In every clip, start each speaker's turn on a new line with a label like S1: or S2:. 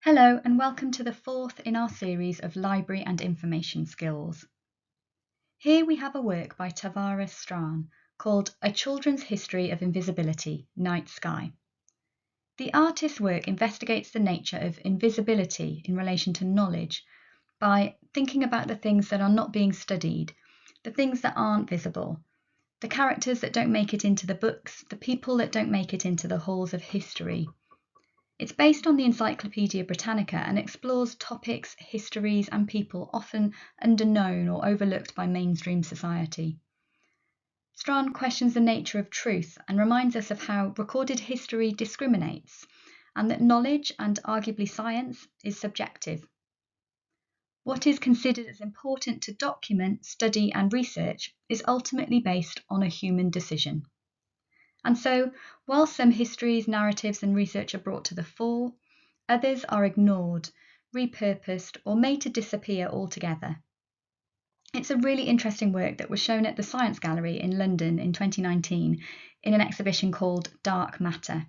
S1: Hello and welcome to the fourth in our series of Library and Information Skills. Here we have a work by Tavares Strachan called A Children's History of Invisibility, Night Sky. The artist's work investigates the nature of invisibility in relation to knowledge by thinking about the things that are not being studied, the things that aren't visible, the characters that don't make it into the books, the people that don't make it into the halls of history. It's based on the Encyclopaedia Britannica and explores topics, histories, and people often underknown or overlooked by mainstream society. Strachan questions the nature of truth and reminds us of how recorded history discriminates, and that knowledge, and arguably science, is subjective. What is considered as important to document, study, and research is ultimately based on a human decision. And so, while some histories, narratives, and research are brought to the fore, others are ignored, repurposed, or made to disappear altogether. It's a really interesting work that was shown at the Science Gallery in London in 2019 in an exhibition called Dark Matter.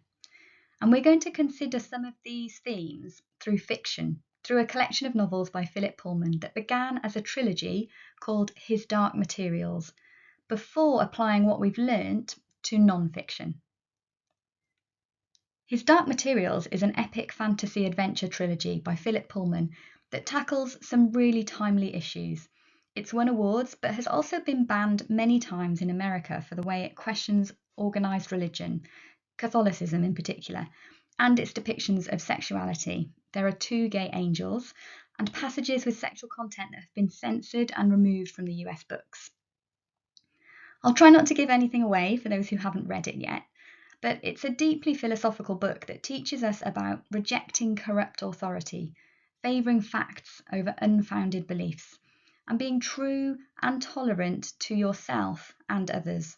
S1: And we're going to consider some of these themes through fiction, through a collection of novels by Philip Pullman that began as a trilogy called His Dark Materials, before applying what we've learnt to non-fiction. His Dark Materials is an epic fantasy adventure trilogy by Philip Pullman that tackles some really timely issues. It's won awards, but has also been banned many times in America for the way it questions organised religion, Catholicism in particular, and its depictions of sexuality. There are 2 gay angels and passages with sexual content that have been censored and removed from the US books. I'll try not to give anything away for those who haven't read it yet, but it's a deeply philosophical book that teaches us about rejecting corrupt authority, favouring facts over unfounded beliefs, and being true and tolerant to yourself and others.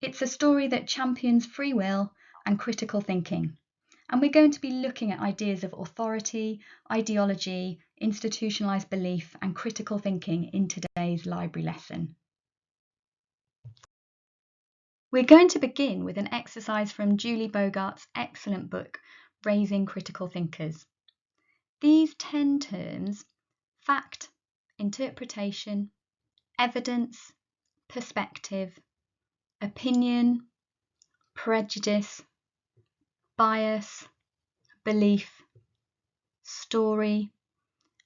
S1: It's a story that champions free will and critical thinking, and we're going to be looking at ideas of authority, ideology, institutionalised belief, and critical thinking in today's library lesson. We're going to begin with an exercise from Julie Bogart's excellent book, Raising Critical Thinkers. These 10 terms, fact, interpretation, evidence, perspective, opinion, prejudice, bias, belief, story,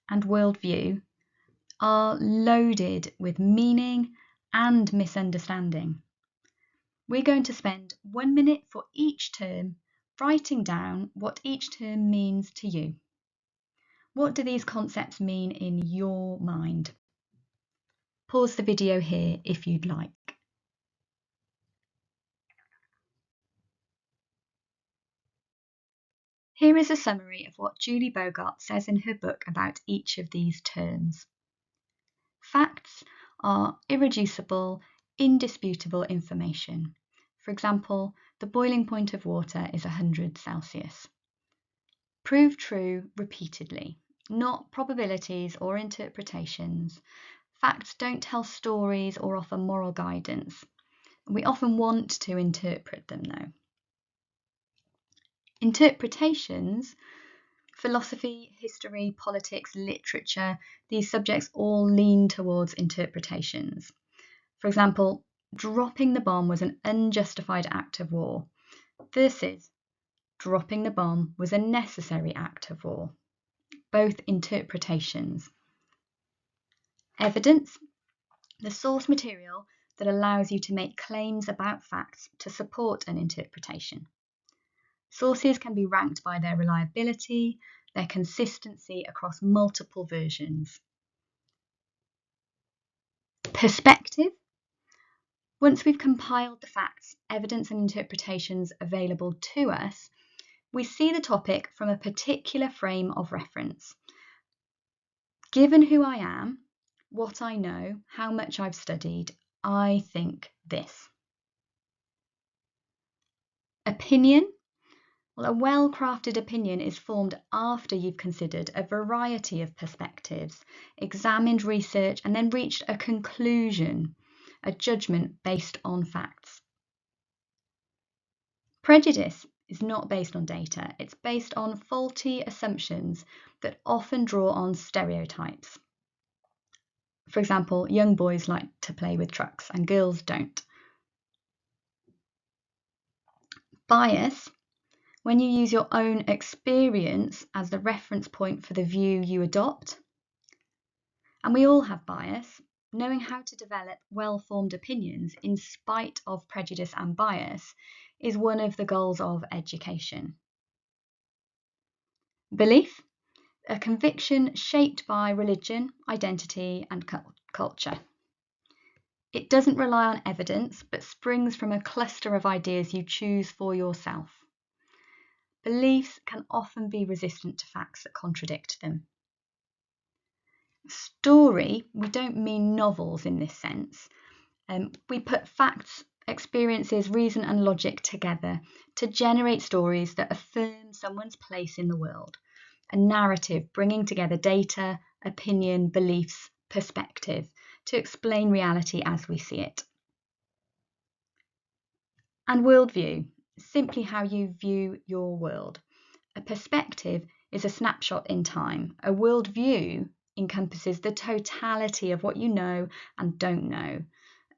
S1: and worldview, are loaded with meaning and misunderstanding. We're going to spend 1 minute for each term writing down what each term means to you. What do these concepts mean in your mind? Pause the video here if you'd like. Here is a summary of what Julie Bogart says in her book about each of these terms. Facts are irreducible, indisputable information. For example, the boiling point of water is 100 Celsius. Prove true repeatedly, not probabilities or interpretations. Facts don't tell stories or offer moral guidance. We often want to interpret them, though. Interpretations, philosophy, history, politics, literature, these subjects all lean towards interpretations. For example, dropping the bomb was an unjustified act of war versus dropping the bomb was a necessary act of war. Both interpretations. Evidence, the source material that allows you to make claims about facts to support an interpretation. Sources can be ranked by their reliability, their consistency across multiple versions. Perspective. Once we've compiled the facts, evidence, and interpretations available to us, we see the topic from a particular frame of reference. Given who I am, what I know, how much I've studied, I think this. Opinion. Well, a well-crafted opinion is formed after you've considered a variety of perspectives, examined research, and then reached a conclusion, a judgment based on facts. Prejudice is not based on data. It's based on faulty assumptions that often draw on stereotypes. For example, young boys like to play with trucks and girls don't. Bias, when you use your own experience as the reference point for the view you adopt. And we all have bias. Knowing how to develop well-formed opinions in spite of prejudice and bias is one of the goals of education. Belief, a conviction shaped by religion, identity, and culture. It doesn't rely on evidence, but springs from a cluster of ideas you choose for yourself. Beliefs can often be resistant to facts that contradict them. Story, we don't mean novels in this sense. We put facts, experiences, reason, and logic together to generate stories that affirm someone's place in the world. A narrative bringing together data, opinion, beliefs, perspective to explain reality as we see it. And worldview, simply how you view your world. A perspective is a snapshot in time. A worldview encompasses the totality of what you know and don't know.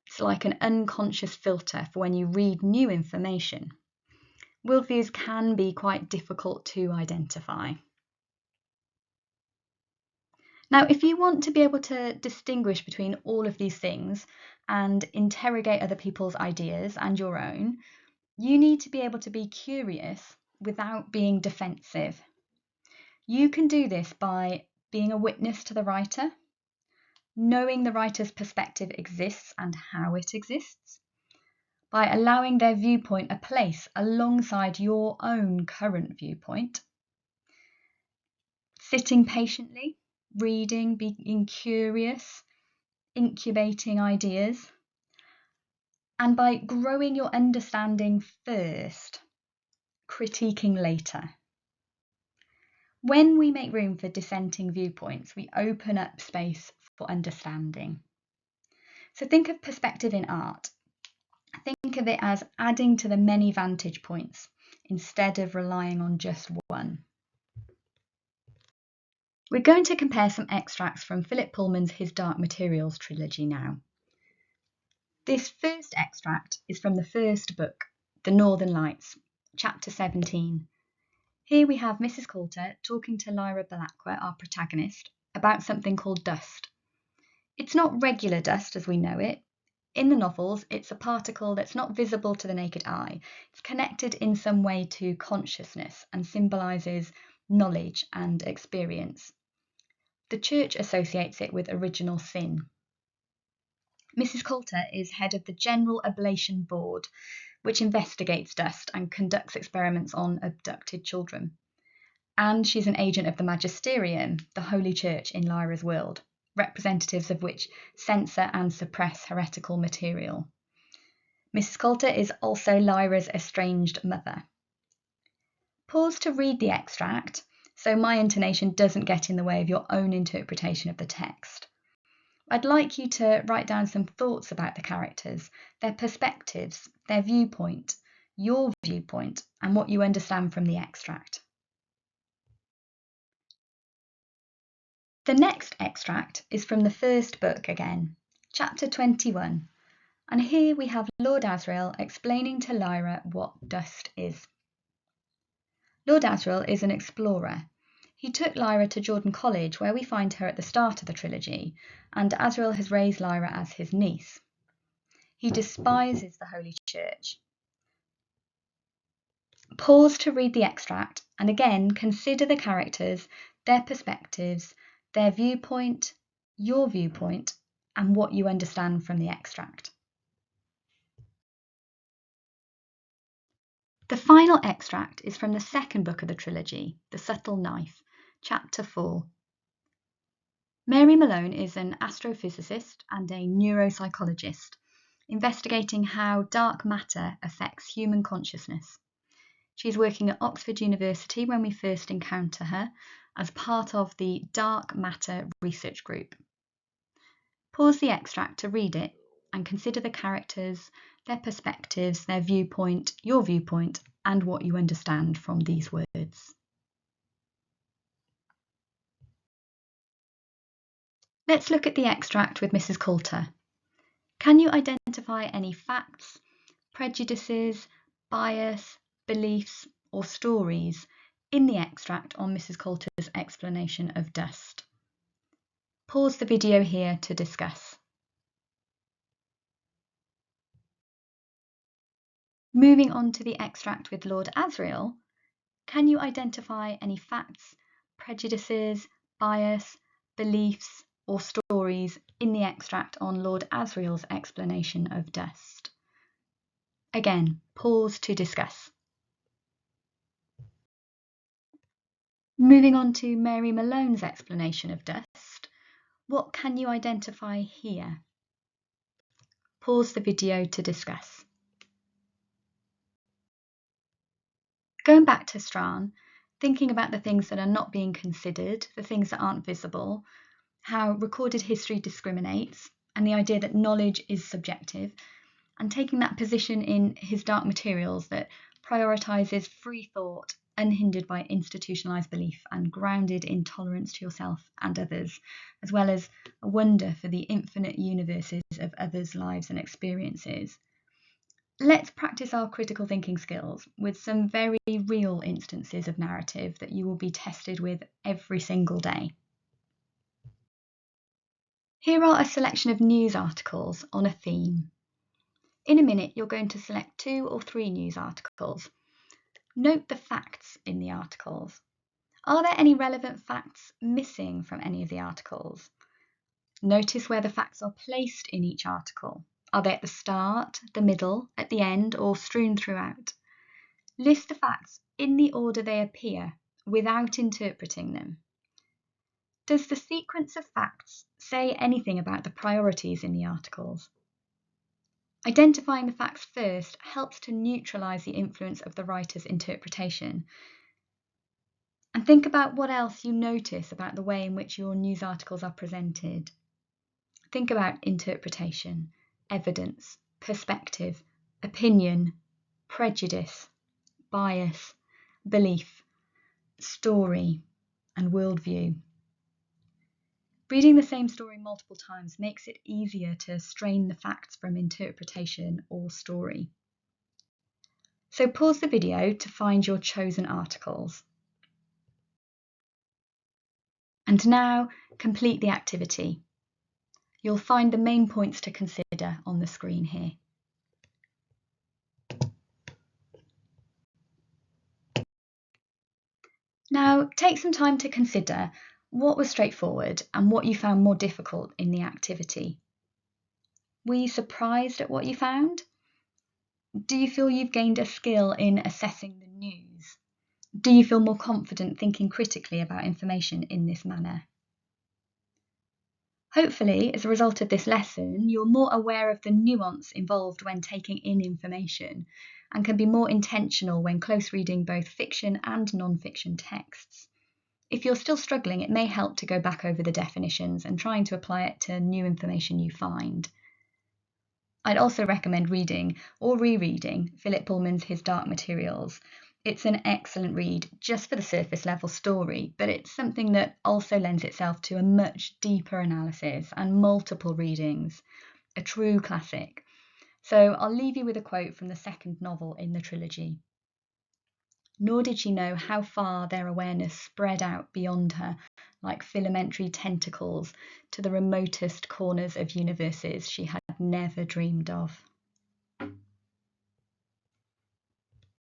S1: It's like an unconscious filter for when you read new information. Worldviews can be quite difficult to identify. Now, if you want to be able to distinguish between all of these things and interrogate other people's ideas and your own, you need to be able to be curious without being defensive. You can do this by being a witness to the writer, knowing the writer's perspective exists and how it exists, by allowing their viewpoint a place alongside your own current viewpoint, sitting patiently, reading, being curious, incubating ideas, and by growing your understanding first, critiquing later. When we make room for dissenting viewpoints, we open up space for understanding. So think of perspective in art. Think of it as adding to the many vantage points instead of relying on just one. We're going to compare some extracts from Philip Pullman's His Dark Materials trilogy now. This first extract is from the first book, The Northern Lights, chapter 17. Here we have Mrs. Coulter talking to Lyra Belacqua, our protagonist, about something called dust. It's not regular dust as we know it. In the novels, it's a particle that's not visible to the naked eye. It's connected in some way to consciousness and symbolises knowledge and experience. The church associates it with original sin. Mrs. Coulter is head of the General Oblation Board, which investigates dust and conducts experiments on abducted children. And she's an agent of the Magisterium, the Holy Church in Lyra's world, representatives of which censor and suppress heretical material. Mrs. Coulter is also Lyra's estranged mother. Pause to read the extract so my intonation doesn't get in the way of your own interpretation of the text. I'd like you to write down some thoughts about the characters, their perspectives, their viewpoint, your viewpoint, and what you understand from the extract. The next extract is from the first book again, chapter 21, and here we have Lord Asriel explaining to Lyra what dust is. Lord Asriel is an explorer. He took Lyra to Jordan College, where we find her at the start of the trilogy, and Asriel has raised Lyra as his niece. He despises the Holy Church. Pause to read the extract, and again consider the characters, their perspectives, their viewpoint, your viewpoint, and what you understand from the extract. The final extract is from the second book of the trilogy, The Subtle Knife, chapter 4. Mary Malone is an astrophysicist and a neuropsychologist, investigating how dark matter affects human consciousness. She's working at Oxford University when we first encounter her as part of the Dark Matter Research Group. Pause the extract to read it and consider the characters, their perspectives, their viewpoint, your viewpoint, and what you understand from these words. Let's look at the extract with Mrs. Coulter. Can you identify any facts, prejudices, bias, beliefs, or stories in the extract on Mrs. Coulter's explanation of dust? Pause the video here to discuss. Moving on to the extract with Lord Asriel, can you identify any facts, prejudices, bias, beliefs, or stories in the extract on Lord Asriel's explanation of dust? Again, pause to discuss. Moving on to Mary Malone's explanation of dust, what can you identify here? Pause the video to discuss. Going back to Strachan, thinking about the things that are not being considered, the things that aren't visible, how recorded history discriminates, and the idea that knowledge is subjective, and taking that position in his Dark Materials that prioritises free thought, unhindered by institutionalised belief and grounded in tolerance to yourself and others, as well as a wonder for the infinite universes of others' lives and experiences. Let's practice our critical thinking skills with some very real instances of narrative that you will be tested with every single day. Here are a selection of news articles on a theme. In a minute, you're going to select 2 or 3 news articles. Note the facts in the articles. Are there any relevant facts missing from any of the articles? Notice where the facts are placed in each article. Are they at the start, the middle, at the end, or strewn throughout? List the facts in the order they appear, without interpreting them. Does the sequence of facts say anything about the priorities in the articles? Identifying the facts first helps to neutralise the influence of the writer's interpretation. And think about what else you notice about the way in which your news articles are presented. Think about interpretation, evidence, perspective, opinion, prejudice, bias, belief, story, and worldview. Reading the same story multiple times makes it easier to strain the facts from interpretation or story. So pause the video to find your chosen articles. And now complete the activity. You'll find the main points to consider on the screen here. Now take some time to consider what was straightforward and what you found more difficult in the activity. Were you surprised at what you found? Do you feel you've gained a skill in assessing the news? Do you feel more confident thinking critically about information in this manner? Hopefully, as a result of this lesson, you're more aware of the nuance involved when taking in information and can be more intentional when close reading both fiction and non-fiction texts. If you're still struggling, it may help to go back over the definitions and trying to apply it to new information you find. I'd also recommend reading or rereading Philip Pullman's His Dark Materials. It's an excellent read just for the surface level story, but it's something that also lends itself to a much deeper analysis and multiple readings, a true classic. So I'll leave you with a quote from the second novel in the trilogy. Nor did she know how far their awareness spread out beyond her, like filamentary tentacles, to the remotest corners of universes she had never dreamed of.